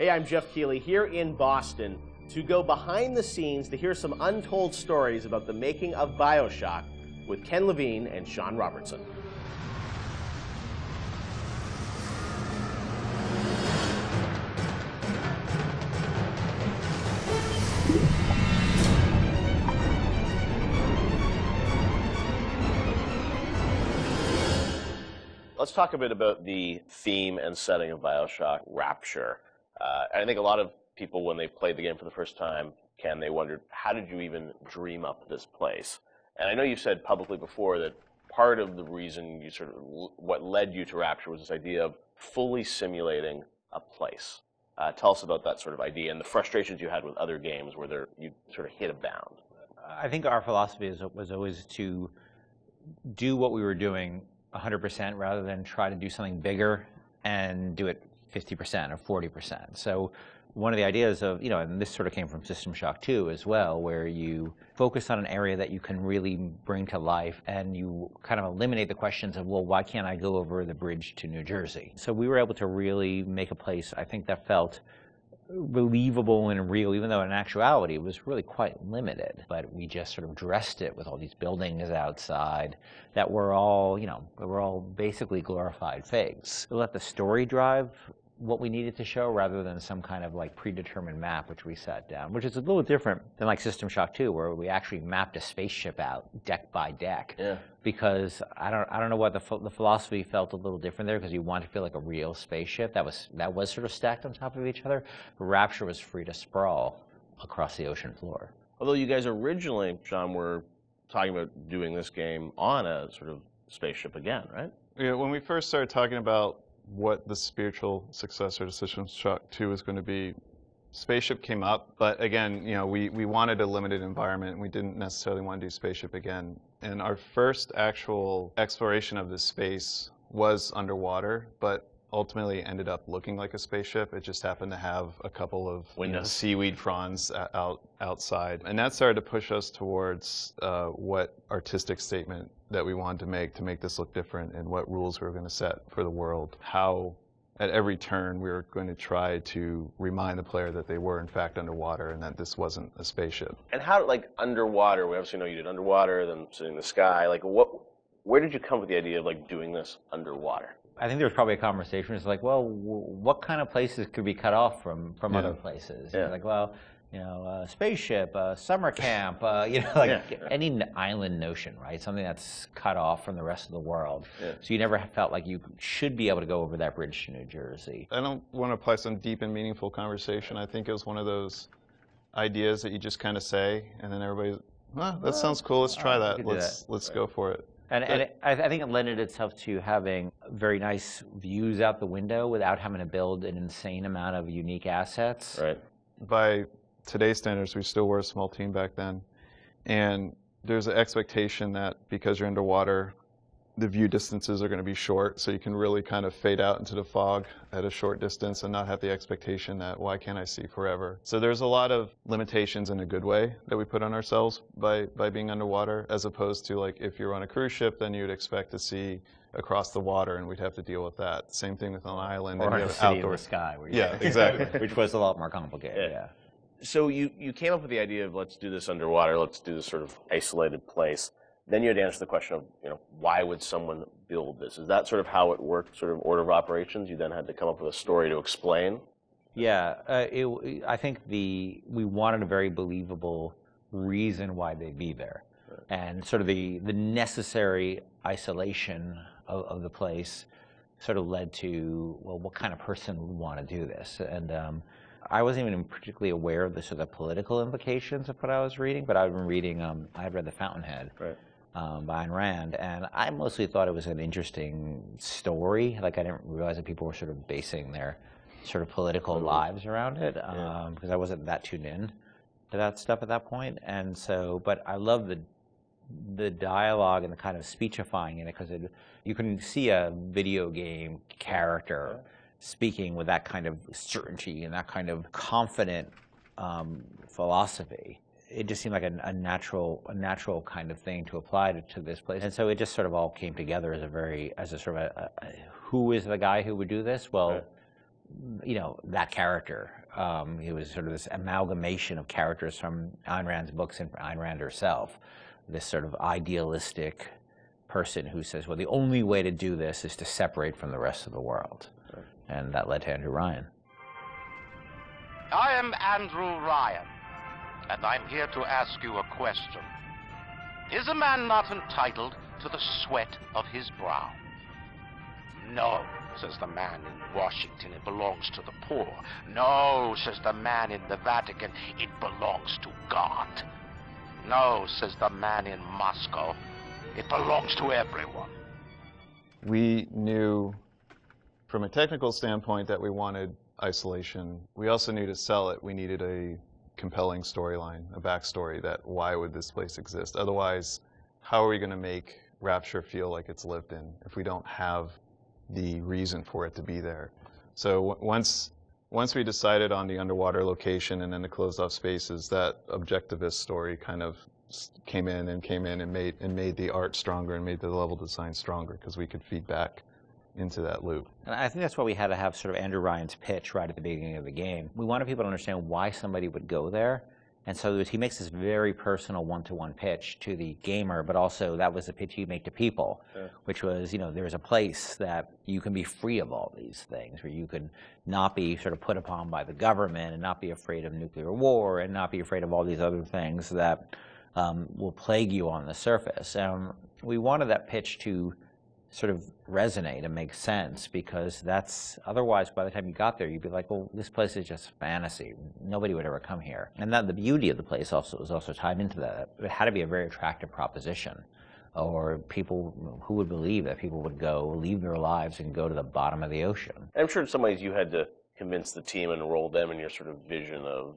Hey, I'm Jeff Keighley here in Boston to go behind the scenes to hear some untold stories about the making of BioShock with Ken Levine and Sean Robertson. Let's talk a bit about the theme and setting of BioShock, Rapture. I think a lot of people, when they played the game for the first time, Ken, they wondered, how did you even dream up this place? And I know you said publicly before that part of the reason you what led you to Rapture was this idea of fully simulating a place. Tell us about that sort of idea and the frustrations you had with other games where you sort of hit a bound. I think our philosophy was always to do what we were doing 100% rather than try to do something bigger and do it 50% or 40%. So one of the ideas of, and this sort of came from System Shock 2 as well, where you focus on an area that you can really bring to life and you kind of eliminate the questions of, well, why can't I go over the bridge to New Jersey? So we were able to really make a place, I think, that felt believable and real, even though in actuality it was really quite limited. But we just sort of dressed it with all these buildings outside that were all, basically glorified fakes. We let the story drive what we needed to show rather than some kind of like predetermined map which we set down, which is a little different than like System Shock 2, where we actually mapped a spaceship out deck by deck. Yeah. Because I don't know what the philosophy felt a little different there, because you want to feel like a real spaceship that was sort of stacked on top of each other. Rapture was free to sprawl across the ocean floor. Although you guys originally, Sean, were talking about doing this game on a sort of spaceship again, right? Yeah, when we first started talking about what the spiritual successor to System Shock 2 is going to be, Spaceship came up, but again, we wanted a limited environment, and we didn't necessarily want to do Spaceship again. And our first actual exploration of this space was underwater, but ultimately ended up looking like a spaceship. It just happened to have a couple of seaweed fronds outside. And that started to push us towards what artistic statement that we wanted to make this look different, and what rules we were going to set for the world. How at every turn we were going to try to remind the player that they were in fact underwater and that this wasn't a spaceship. And how, like, underwater, we obviously know you did underwater, then sitting in the sky, like where did you come with the idea of like doing this underwater? I think there was probably a conversation. It's like, well, what kind of places could be cut off from other places? Yeah. Like, well, spaceship, summer camp, any island notion, right? Something that's cut off from the rest of the world. Yeah. So you never felt like you should be able to go over that bridge to New Jersey. I don't want to apply some deep and meaningful conversation. I think it was one of those ideas that you just kind of say, and then everybody's, that sounds cool. Let's try that. Let's go for it. And I think it lended itself to having very nice views out the window without having to build an insane amount of unique assets. Right. By today's standards, we still were a small team back then. And there's an expectation that because you're underwater, the view distances are going to be short, so you can really kind of fade out into the fog at a short distance and not have the expectation that, why can't I see forever? So there's a lot of limitations in a good way that we put on ourselves by being underwater, as opposed to, like, if you're on a cruise ship, then you'd expect to see across the water, and we'd have to deal with that. Same thing with an island. Or in a city in the sky. Yeah, exactly. Which was a lot more complicated, yeah. So you came up with the idea of, let's do this underwater, let's do this sort of isolated place. Then you had to answer the question of, why would someone build this? Is that sort of how it worked, sort of order of operations? You then had to come up with a story to explain? Yeah, I think we wanted a very believable reason why they'd be there. Right. And sort of the necessary isolation of the place sort of led to, well, what kind of person would want to do this? And I wasn't even particularly aware of the sort of political implications of what I was reading, but I'd been reading, I had read The Fountainhead. Right. By Ayn Rand, and I mostly thought it was an interesting story. Like, I didn't realize that people were sort of basing their sort of political lives around it, because I wasn't that tuned in to that stuff at that point. And so, but I love the dialogue and the kind of speechifying in it, because you can see a video game character speaking with that kind of certainty and that kind of confident philosophy. It just seemed like a natural kind of thing to apply to this place, and so it just sort of all came together as a sort of who is the guy who would do this? Well, that character. He was sort of this amalgamation of characters from Ayn Rand's books and Ayn Rand herself. This sort of idealistic person who says, well, the only way to do this is to separate from the rest of the world. Right. And that led to Andrew Ryan. I am Andrew Ryan, and I'm here to ask you a question. Is a man not entitled to the sweat of his brow? No, says the man in Washington, it belongs to the poor. No, says the man in the Vatican, it belongs to God. No, says the man in Moscow, it belongs to everyone. We knew from a technical standpoint that we wanted isolation. We also knew to sell it, we needed a compelling storyline, a backstory that why would this place exist? Otherwise, how are we going to make Rapture feel like it's lived in if we don't have the reason for it to be there? So once we decided on the underwater location and then the closed off spaces, that objectivist story kind of came in and made the art stronger and made the level design stronger because we could feed back into that loop. And I think that's why we had to have sort of Andrew Ryan's pitch right at the beginning of the game. We wanted people to understand why somebody would go there. And so he makes this very personal one-to-one pitch to the gamer, but also that was the pitch he'd make to people, which was, there's a place that you can be free of all these things, where you can not be sort of put upon by the government and not be afraid of nuclear war and not be afraid of all these other things that will plague you on the surface. We wanted that pitch to sort of resonate and make sense, because otherwise by the time you got there you'd be like, well, this place is just fantasy, nobody would ever come here. And that the beauty of the place was also tied into that. It had to be a very attractive proposition, or people who would believe that people would go leave their lives and go to the bottom of the ocean. I'm sure in some ways you had to convince the team and enroll them in your sort of vision of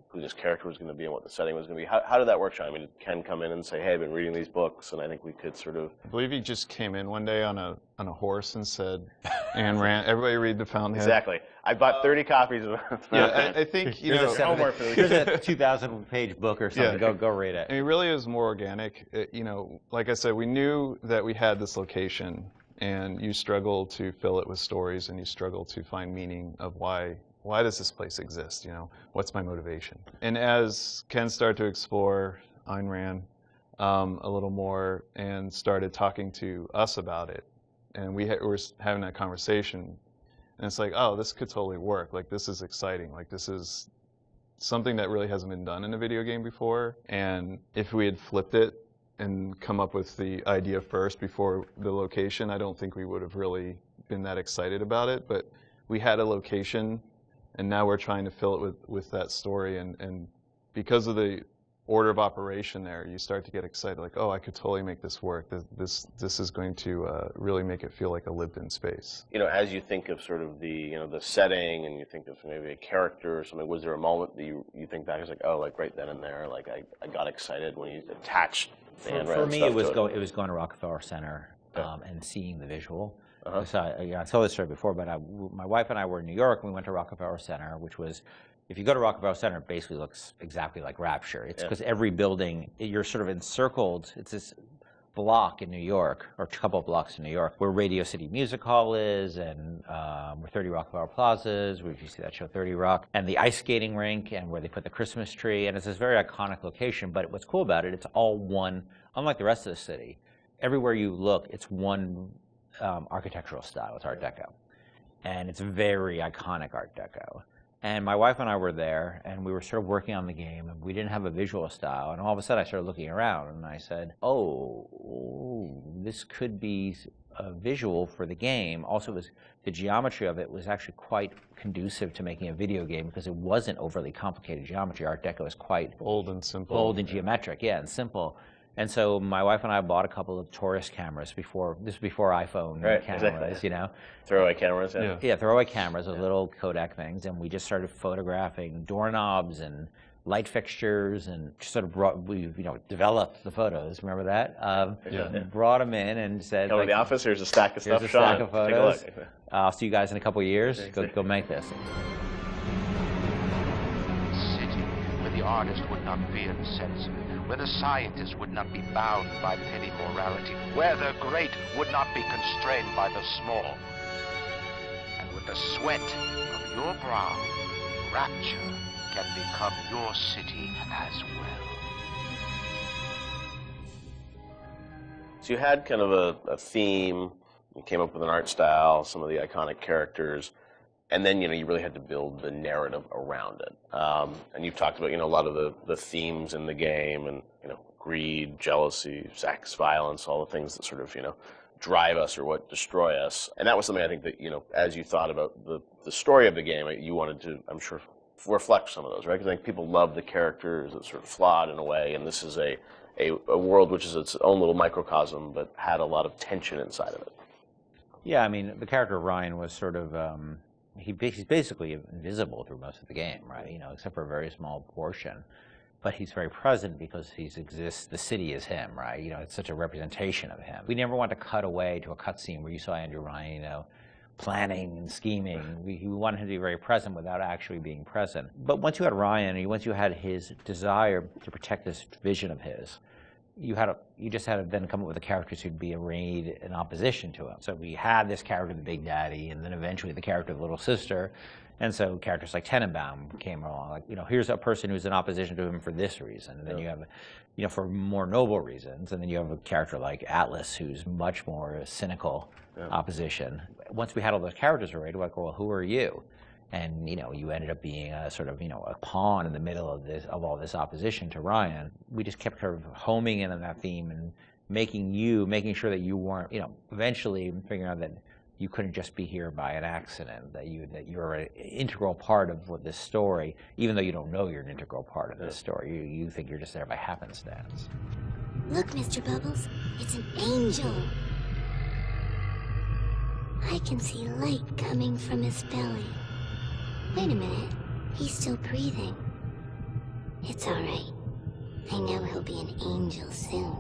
who this character was going to be and what the setting was going to be. How did that work, Sean? I mean, did Ken come in and say, hey, I've been reading these books, and I think we could sort of... I believe he just came in one day on a horse and said, Ayn Rand, everybody read The Fountainhead. Exactly. I bought 30 copies of Yeah, I think, here's a 2,000-page book or something. Yeah. Go read it. I mean, it really is more organic. Like I said, we knew that we had this location, and you struggle to fill it with stories, and you struggle to find meaning of why does this place exist? What's my motivation? And as Ken started to explore Ayn Rand a little more and started talking to us about it, and we were having that conversation, and it's like, oh, this could totally work. Like, this is exciting. Like, this is something that really hasn't been done in a video game before. And if we had flipped it and come up with the idea first before the location, I don't think we would have really been that excited about it. But we had a location, and now we're trying to fill it with that story, and because of the order of operation there, you start to get excited, like, oh, I could totally make this work. This is going to really make it feel like a lived-in space. As you think of sort of the the setting, and you think of maybe a character or something, was there a moment that you think back, it's like, oh, like right then and there, like I got excited when you attached the Ayn Rand For me, stuff it was going to Rockefeller Center and seeing the visual. So I told this story before, but my wife and I were in New York, and we went to Rockefeller Center, which was, if you go to Rockefeller Center, it basically looks exactly like Rapture. It's because every building, you're sort of encircled. It's this block in New York, or a couple of blocks in New York, where Radio City Music Hall is, and where 30 Rockefeller Plazas, where you see that show 30 Rock, and the ice skating rink, and where they put the Christmas tree, and it's this very iconic location. But what's cool about it, it's all one, unlike the rest of the city. Everywhere you look, it's one architectural style. It's Art Deco, and it's very iconic Art Deco. And my wife and I were there, and we were sort of working on the game, and we didn't have a visual style. And all of a sudden, I started looking around, and I said, "Oh, this could be a visual for the game." Also, the geometry of it was actually quite conducive to making a video game, because it wasn't overly complicated geometry. Art Deco is quite bold and simple, bold and geometric, and simple. And so my wife and I bought a couple of tourist cameras before iPhone cameras, exactly. Throwaway cameras, yeah, throwaway cameras, those little Kodak things, and we just started photographing doorknobs and light fixtures, and sort of developed the photos. Remember that? Brought them in and said, "Come to the office. Here's a stack of stuff. Here's a stack of photos. Take a look. I'll see you guys in a couple of years. Go make this." City where the artist would not fear the censor, where the scientist would not be bound by petty morality, where the great would not be constrained by the small, and with the sweat of your brow, Rapture can become your city as well. So you had kind of a theme, you came up with an art style, some of the iconic characters, and then, you really had to build the narrative around it. And you've talked about, a lot of the themes in the game and, greed, jealousy, sex, violence, all the things that sort of, drive us or what destroy us. And that was something I think that, as you thought about the story of the game, you wanted to, I'm sure, reflect some of those, right? Because I think people love the characters, it's sort of flawed in a way, and this is a world which is its own little microcosm, but had a lot of tension inside of it. Yeah, I mean, the character of Ryan was sort of, he's basically invisible through most of the game, right? Except for a very small portion. But he's very present because he exists, the city is him, right? It's such a representation of him. We never want to cut away to a cutscene where you saw Andrew Ryan, planning and scheming. We wanted him to be very present without actually being present. But once you had Ryan, once you had his desire to protect this vision of his, you just had to then come up with the characters who'd be arrayed in opposition to him. So we had this character, the Big Daddy, and then eventually the character of the Little Sister. And so characters like Tenenbaum came along, like, here's a person who's in opposition to him for this reason. And then you have, for more noble reasons. And then you have a character like Atlas, who's much more cynical opposition. Once we had all those characters arrayed, we're like, well, who are you? And, you ended up being a sort of, a pawn in the middle of all this opposition to Ryan. We just kept sort of homing in on that theme and making sure that you weren't, eventually figuring out that you couldn't just be here by an accident, that you're an integral part of this story, even though you don't know you're an integral part of this story. You think you're just there by happenstance. Look, Mr. Bubbles, it's an angel. I can see light coming from his belly. Wait a minute, he's still breathing. It's all right. I know he'll be an angel soon.